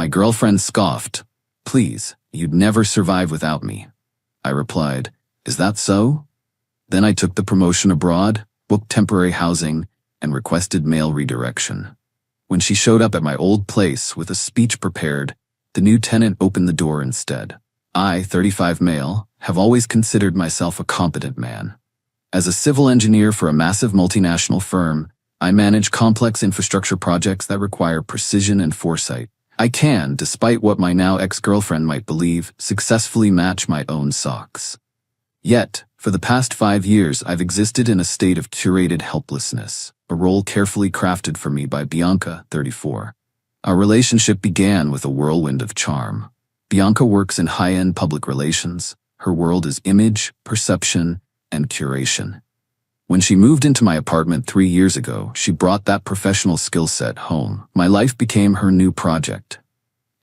girlfriend scoffed. "Please, you'd never survive without me." I replied, "Is that so?" Then I took the promotion abroad, booked temporary housing, and requested mail redirection. When she showed up at my old place with a speech prepared, the new tenant opened the door instead. I, 35 male, have always considered myself a competent man. As a civil engineer for a massive multinational firm, I manage complex infrastructure projects that require precision and foresight. I can, despite what my now ex-girlfriend might believe, successfully match my own socks. Yet, for the past 5 years, I've existed in a state of curated helplessness, a role carefully crafted for me by Bianca, 34. Our relationship began with a whirlwind of charm. Bianca works in high-end public relations. Her world is image, perception, and curation. When she moved into my apartment 3 years ago, she brought that professional skill set home. My life became her new project.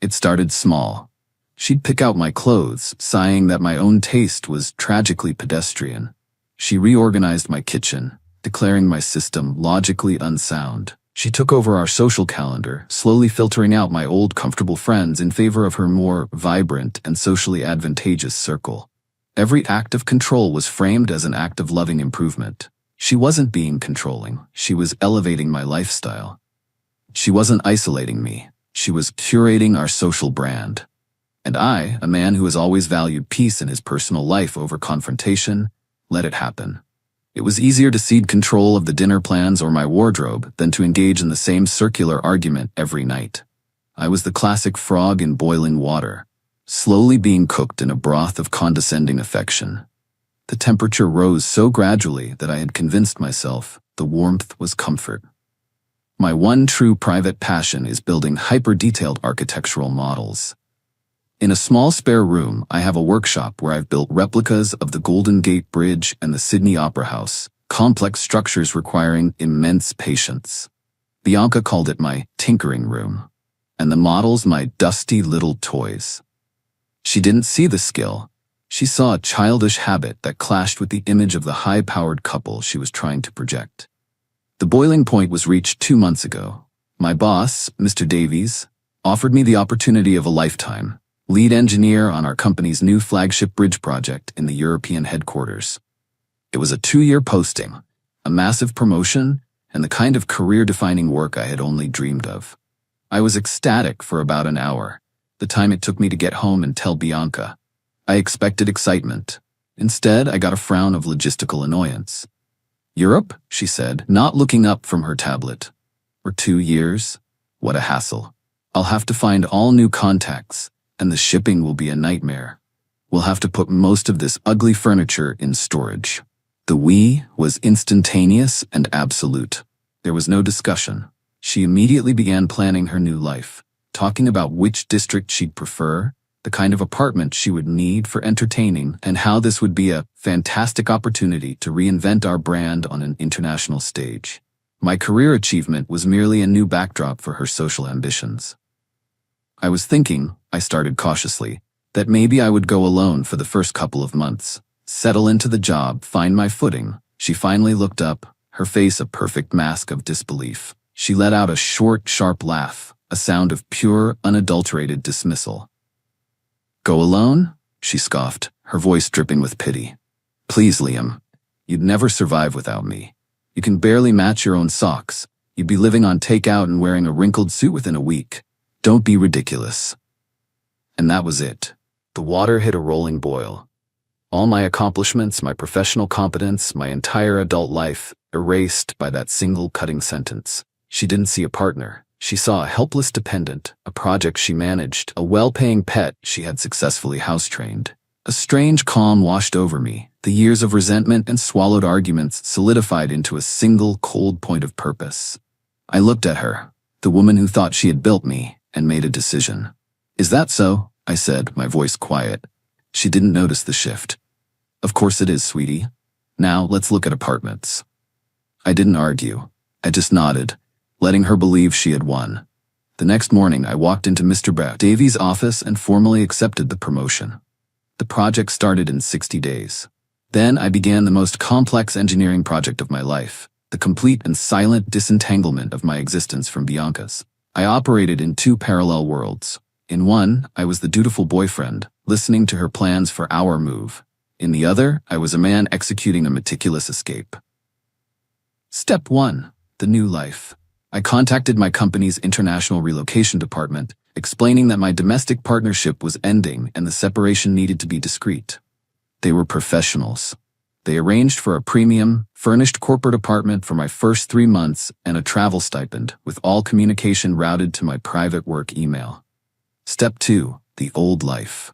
It started small. She'd pick out my clothes, sighing that my own taste was tragically pedestrian. She reorganized my kitchen, declaring my system logically unsound. She took over our social calendar, slowly filtering out my old comfortable friends in favor of her more vibrant and socially advantageous circle. Every act of control was framed as an act of loving improvement. She wasn't being controlling, she was elevating my lifestyle. She wasn't isolating me, she was curating our social brand. And I, a man who has always valued peace in his personal life over confrontation, let it happen. It was easier to cede control of the dinner plans or my wardrobe than to engage in the same circular argument every night. I was the classic frog in boiling water, slowly being cooked in a broth of condescending affection. The temperature rose so gradually that I had convinced myself the warmth was comfort. My one true private passion is building hyper-detailed architectural models. In a small spare room, I have a workshop where I've built replicas of the Golden Gate Bridge and the Sydney Opera House, complex structures requiring immense patience. Bianca called it my tinkering room, and the models my dusty little toys. She didn't see the skill. She saw a childish habit that clashed with the image of the high-powered couple she was trying to project. The boiling point was reached 2 months ago. My boss, Mr. Davies, offered me the opportunity of a lifetime. Lead engineer on our company's new flagship bridge project in the European headquarters. It was a 2-year posting, a massive promotion, and the kind of career-defining work I had only dreamed of. I was ecstatic for about an hour, the time it took me to get home and tell Bianca. I expected excitement. Instead, I got a frown of logistical annoyance. "Europe?" she said, not looking up from her tablet. "For 2 years? What a hassle. I'll have to find all new contacts, and the shipping will be a nightmare. We'll have to put most of this ugly furniture in storage." The "we" was instantaneous and absolute. There was no discussion. She immediately began planning her new life, talking about which district she'd prefer, the kind of apartment she would need for entertaining, and how this would be a fantastic opportunity to reinvent our brand on an international stage. My career achievement was merely a new backdrop for her social ambitions. I was thinking, I started cautiously, that maybe I would go alone for the first couple of months, settle into the job, find my footing. She finally looked up, her face a perfect mask of disbelief. She let out a short, sharp laugh, a sound of pure, unadulterated dismissal. "Go alone?" she scoffed, her voice dripping with pity. "Please, Liam. You'd never survive without me. You can barely match your own socks. You'd be living on takeout and wearing a wrinkled suit within a week. Don't be ridiculous." And that was it. The water hit a rolling boil. All my accomplishments, my professional competence, my entire adult life, erased by that single cutting sentence. She didn't see a partner. She saw a helpless dependent, a project she managed, a well-paying pet she had successfully house-trained. A strange calm washed over me. The years of resentment and swallowed arguments solidified into a single cold point of purpose. I looked at her, the woman who thought she had built me, and made a decision. "Is that so?" I said, my voice quiet. She didn't notice the shift. "Of course it is, sweetie. Now let's look at apartments." I didn't argue. I just nodded, letting her believe she had won. The next morning, I walked into Mr. Davies' office and formally accepted the promotion. The project started in 60 days. Then I began the most complex engineering project of my life, the complete and silent disentanglement of my existence from Bianca's. I operated in 2 parallel worlds. In one, I was the dutiful boyfriend, listening to her plans for our move. In the other, I was a man executing a meticulous escape. Step 1. The new life. I contacted my company's international relocation department, explaining that my domestic partnership was ending and the separation needed to be discreet. They were professionals. They arranged for a premium, furnished corporate apartment for my first 3 months and a travel stipend, with all communication routed to my private work email. Step 2. The old life.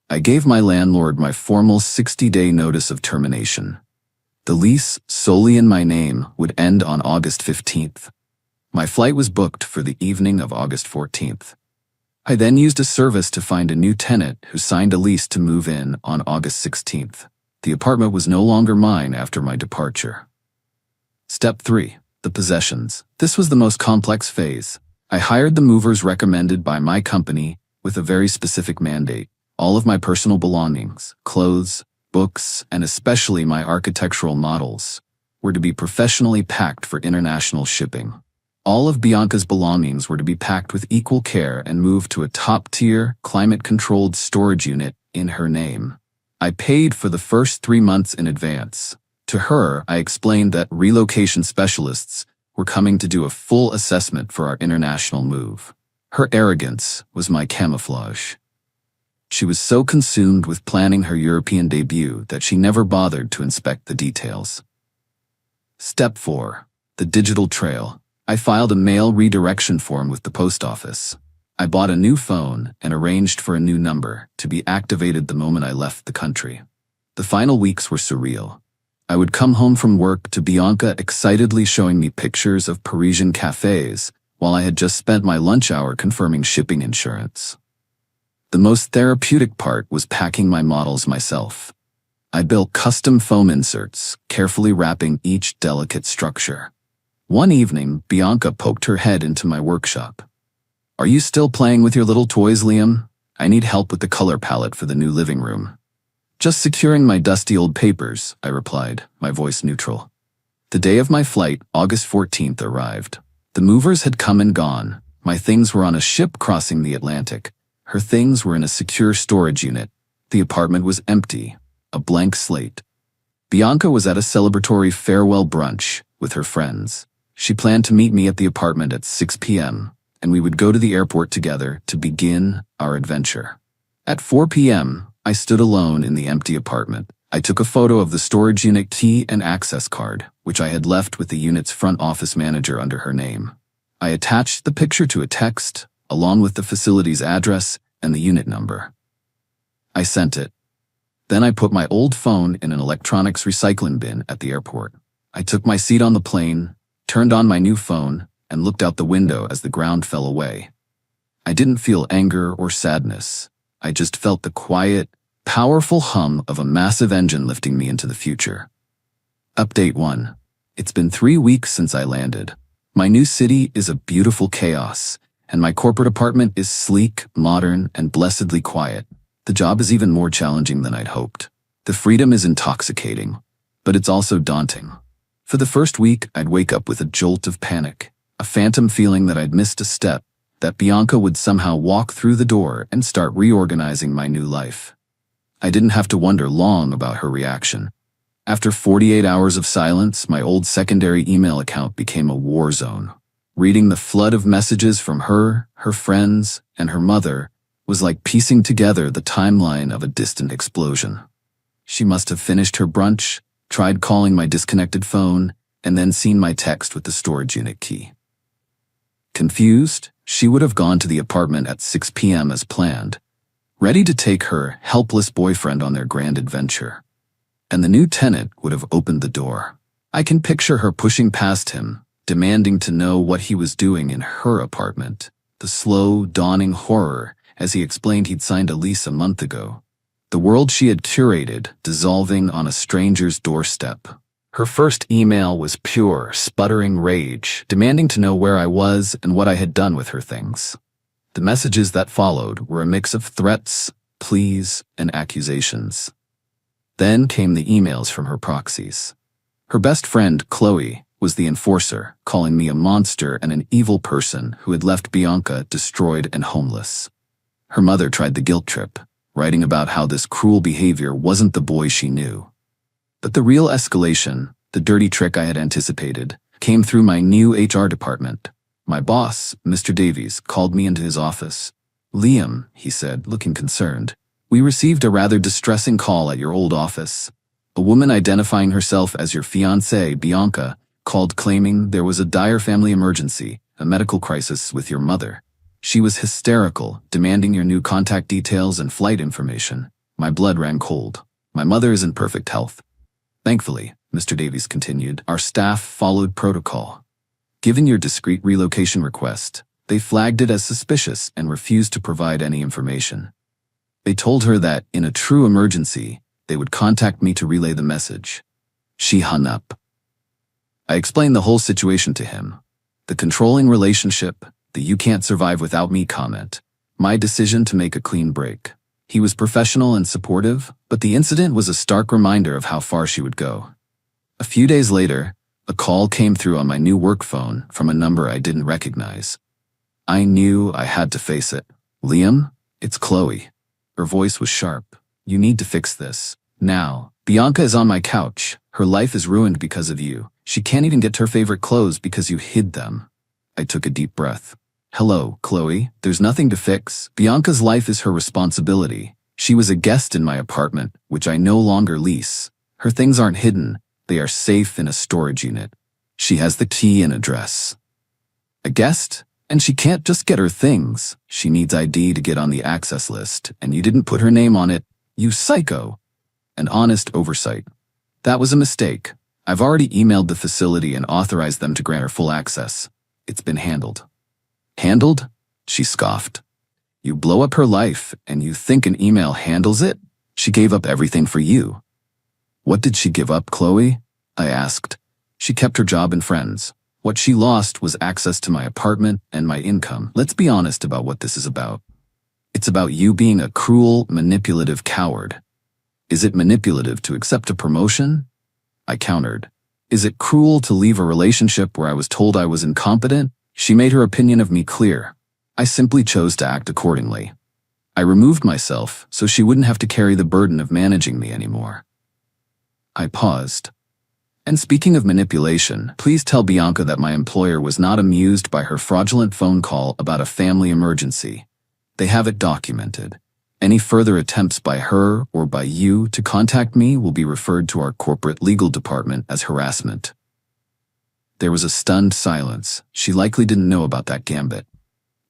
I gave my landlord my formal 60-day notice of termination. The lease, solely in my name, would end on August 15th. My flight was booked for the evening of August 14th. I then used a service to find a new tenant who signed a lease to move in on August 16th. The apartment was no longer mine after my departure. Step 3. The possessions. This was the most complex phase. I hired the movers recommended by my company with a very specific mandate. All of my personal belongings, clothes, books, and especially my architectural models, were to be professionally packed for international shipping. All of Bianca's belongings were to be packed with equal care and moved to a top-tier, climate-controlled storage unit in her name. I paid for the first 3 months in advance. To her, I explained that relocation specialists were coming to do a full assessment for our international move. Her arrogance was my camouflage. She was so consumed with planning her European debut that she never bothered to inspect the details. Step 4. The digital trail. I filed a mail redirection form with the post office. I bought a new phone and arranged for a new number to be activated the moment I left the country. The final weeks were surreal. I would come home from work to Bianca excitedly showing me pictures of Parisian cafes while I had just spent my lunch hour confirming shipping insurance. The most therapeutic part was packing my models myself. I built custom foam inserts, carefully wrapping each delicate structure. One evening, Bianca poked her head into my workshop. "Are you still playing with your little toys, Liam? I need help with the color palette for the new living room." "Just securing my dusty old papers," I replied, my voice neutral. The day of my flight, August 14th, arrived. The movers had come and gone. My things were on a ship crossing the Atlantic. Her things were in a secure storage unit. The apartment was empty, a blank slate. Bianca was at a celebratory farewell brunch with her friends. She planned to meet me at the apartment at 6 p.m., and we would go to the airport together to begin our adventure. At 4 p.m., I stood alone in the empty apartment. I took a photo of the storage unit key and access card, which I had left with the unit's front office manager under her name. I attached the picture to a text, along with the facility's address and the unit number. I sent it. Then I put my old phone in an electronics recycling bin at the airport. I took my seat on the plane, turned on my new phone, and looked out the window as the ground fell away. I didn't feel anger or sadness. I just felt the quiet, powerful hum of a massive engine lifting me into the future. Update 1. It's been 3 weeks since I landed. My new city is a beautiful chaos, and my corporate apartment is sleek, modern, and blessedly quiet. The job is even more challenging than I'd hoped. The freedom is intoxicating, but it's also daunting. For the first week, I'd wake up with a jolt of panic, a phantom feeling that I'd missed a step, that Bianca would somehow walk through the door and start reorganizing my new life. I didn't have to wonder long about her reaction. After 48 hours of silence, my old secondary email account became a war zone. Reading the flood of messages from her friends, and her mother was like piecing together the timeline of a distant explosion. She must have finished her brunch, tried calling my disconnected phone, and then seen my text with the storage unit key. Confused, she would have gone to the apartment at 6 p.m. as planned, ready to take her helpless boyfriend on their grand adventure. And the new tenant would have opened the door. I can picture her pushing past him, demanding to know what he was doing in her apartment, the slow, dawning horror as he explained he'd signed a lease a month ago. The world she had curated, dissolving on a stranger's doorstep. Her first email was pure, sputtering rage, demanding to know where I was and what I had done with her things. The messages that followed were a mix of threats, pleas, and accusations. Then came the emails from her proxies. Her best friend, Chloe, was the enforcer, calling me a monster and an evil person who had left Bianca destroyed and homeless. Her mother tried the guilt trip, writing about how this cruel behavior wasn't the boy she knew. But the real escalation, the dirty trick I had anticipated, came through my new HR department. My boss, Mr. Davies, called me into his office. "Liam," he said, looking concerned, "we received a rather distressing call at your old office. A woman identifying herself as your fiancée, Bianca, called claiming there was a dire family emergency, a medical crisis with your mother. She was hysterical, demanding your new contact details and flight information." My blood ran cold. My mother is in perfect health. Thankfully, Mr. Davies continued, our staff followed protocol. Given your discreet relocation request, they flagged it as suspicious and refused to provide any information. They told her that, in a true emergency, they would contact me to relay the message. She hung up. I explained the whole situation to him. The controlling relationship, the "you can't survive without me" comment, my decision to make a clean break. He was professional and supportive, but the incident was a stark reminder of how far she would go. A few days later, a call came through on my new work phone from a number I didn't recognize. I knew I had to face it. "Liam, it's Chloe." Her voice was sharp. "You need to fix this. Now. Bianca is on my couch. Her life is ruined because of you. She can't even get her favorite clothes because you hid them." I took a deep breath. "Hello, Chloe. There's nothing to fix. Bianca's life is her responsibility. She was a guest in my apartment, which I no longer lease. Her things aren't hidden. They are safe in a storage unit. She has the key and address." "A guest? And she can't just get her things. She needs ID to get on the access list, and you didn't put her name on it. You psycho." An honest oversight. "That was a mistake. I've already emailed the facility and authorized them to grant her full access. It's been handled." "Handled?" She scoffed. "You blow up her life, and you think an email handles it? She gave up everything for you." "What did she give up, Chloe?" I asked. "She kept her job and friends. What she lost was access to my apartment and my income. Let's be honest about what this is about. It's about you being a cruel, manipulative coward. Is it manipulative to accept a promotion?" I countered. "Is it cruel to leave a relationship where I was told I was incompetent?" She made her opinion of me clear. I simply chose to act accordingly. I removed myself so she wouldn't have to carry the burden of managing me anymore. I paused. "And speaking of manipulation, please tell Bianca that my employer was not amused by her fraudulent phone call about a family emergency. They have it documented. Any further attempts by her or by you to contact me will be referred to our corporate legal department as harassment." There was a stunned silence. She likely didn't know about that gambit.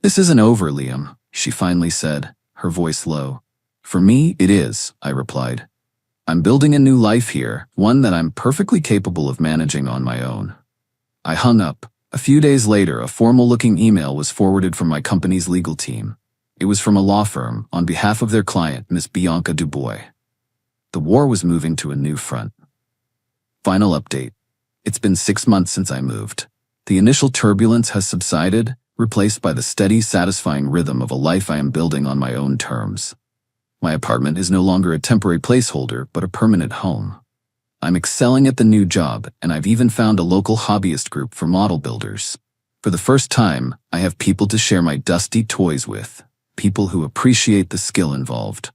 "This isn't over, Liam," she finally said, her voice low. "For me, it is," I replied. "I'm building a new life here, one that I'm perfectly capable of managing on my own." I hung up. A few days later, a formal-looking email was forwarded from my company's legal team. It was from a law firm on behalf of their client, Miss Bianca Dubois. The war was moving to a new front. Final update. It's been 6 months since I moved. The initial turbulence has subsided, replaced by the steady, satisfying rhythm of a life I am building on my own terms. My apartment is no longer a temporary placeholder, but a permanent home. I'm excelling at the new job, and I've even found a local hobbyist group for model builders. For the first time, I have people to share my dusty toys with, people who appreciate the skill involved.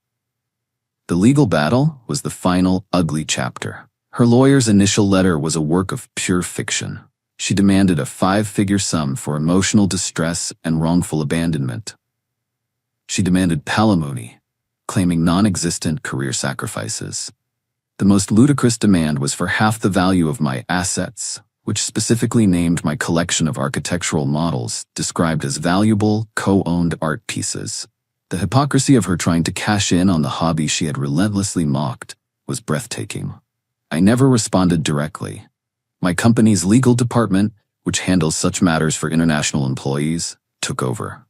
The legal battle was the final, ugly chapter. Her lawyer's initial letter was a work of pure fiction. She demanded a 5-figure sum for emotional distress and wrongful abandonment. She demanded palimony, claiming non-existent career sacrifices. The most ludicrous demand was for half the value of my assets, which specifically named my collection of architectural models, described as valuable, co-owned art pieces. The hypocrisy of her trying to cash in on the hobby she had relentlessly mocked was breathtaking. I never responded directly. My company's legal department, which handles such matters for international employees, took over.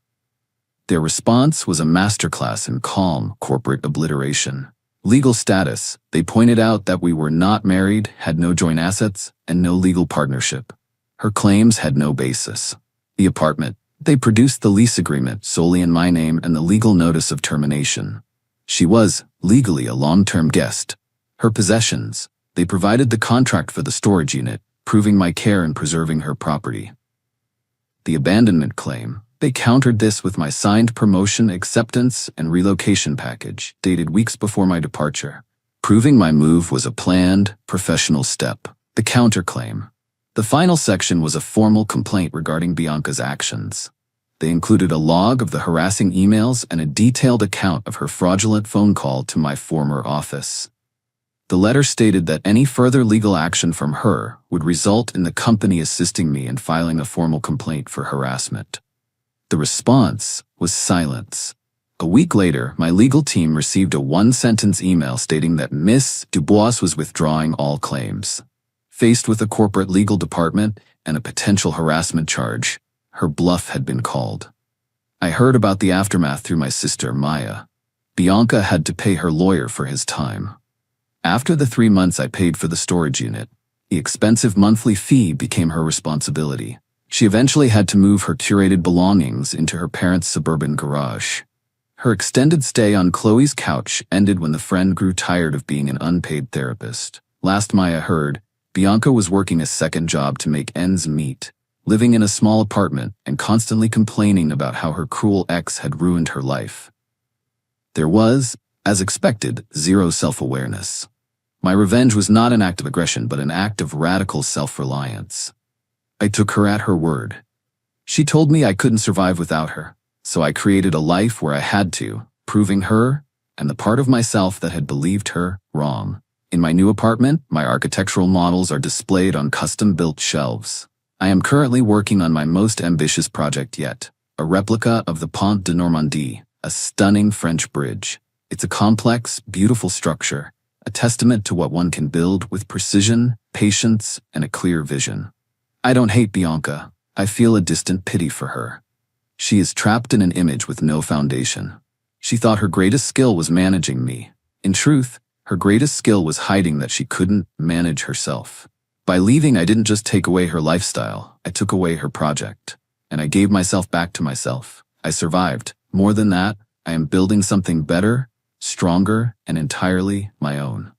Their response was a masterclass in calm corporate obliteration. Legal status, they pointed out that we were not married, had no joint assets, and no legal partnership. Her claims had no basis. The apartment, they produced the lease agreement solely in my name and the legal notice of termination. She was, legally, a long-term guest. Her possessions, they provided the contract for the storage unit, proving my care in preserving her property. The abandonment claim, They countered this with my signed promotion acceptance and relocation package, dated weeks before my departure, proving my move was a planned, professional step. The counterclaim. The final section was a formal complaint regarding Bianca's actions. They included a log of the harassing emails and a detailed account of her fraudulent phone call to my former office. The letter stated that any further legal action from her would result in the company assisting me in filing a formal complaint for harassment. The response was silence. A week later, my legal team received a one-sentence email stating that Miss Dubois was withdrawing all claims. Faced with a corporate legal department and a potential harassment charge, her bluff had been called. I heard about the aftermath through my sister, Maya. Bianca had to pay her lawyer for his time. After the 3 months I paid for the storage unit, the expensive monthly fee became her responsibility. She eventually had to move her curated belongings into her parents' suburban garage. Her extended stay on Chloe's couch ended when the friend grew tired of being an unpaid therapist. Last Maya heard, Bianca was working a second job to make ends meet, living in a small apartment and constantly complaining about how her cruel ex had ruined her life. There was, as expected, zero self-awareness. My revenge was not an act of aggression but an act of radical self-reliance. I took her at her word. She told me I couldn't survive without her, so I created a life where I had to, proving her, and the part of myself that had believed her, wrong. In my new apartment, my architectural models are displayed on custom-built shelves. I am currently working on my most ambitious project yet, a replica of the Pont de Normandie, a stunning French bridge. It's a complex, beautiful structure, a testament to what one can build with precision, patience, and a clear vision. I don't hate Bianca. I feel a distant pity for her. She is trapped in an image with no foundation. She thought her greatest skill was managing me. In truth, her greatest skill was hiding that she couldn't manage herself. By leaving, I didn't just take away her lifestyle, I took away her project. And I gave myself back to myself. I survived. More than that, I am building something better, stronger, and entirely my own.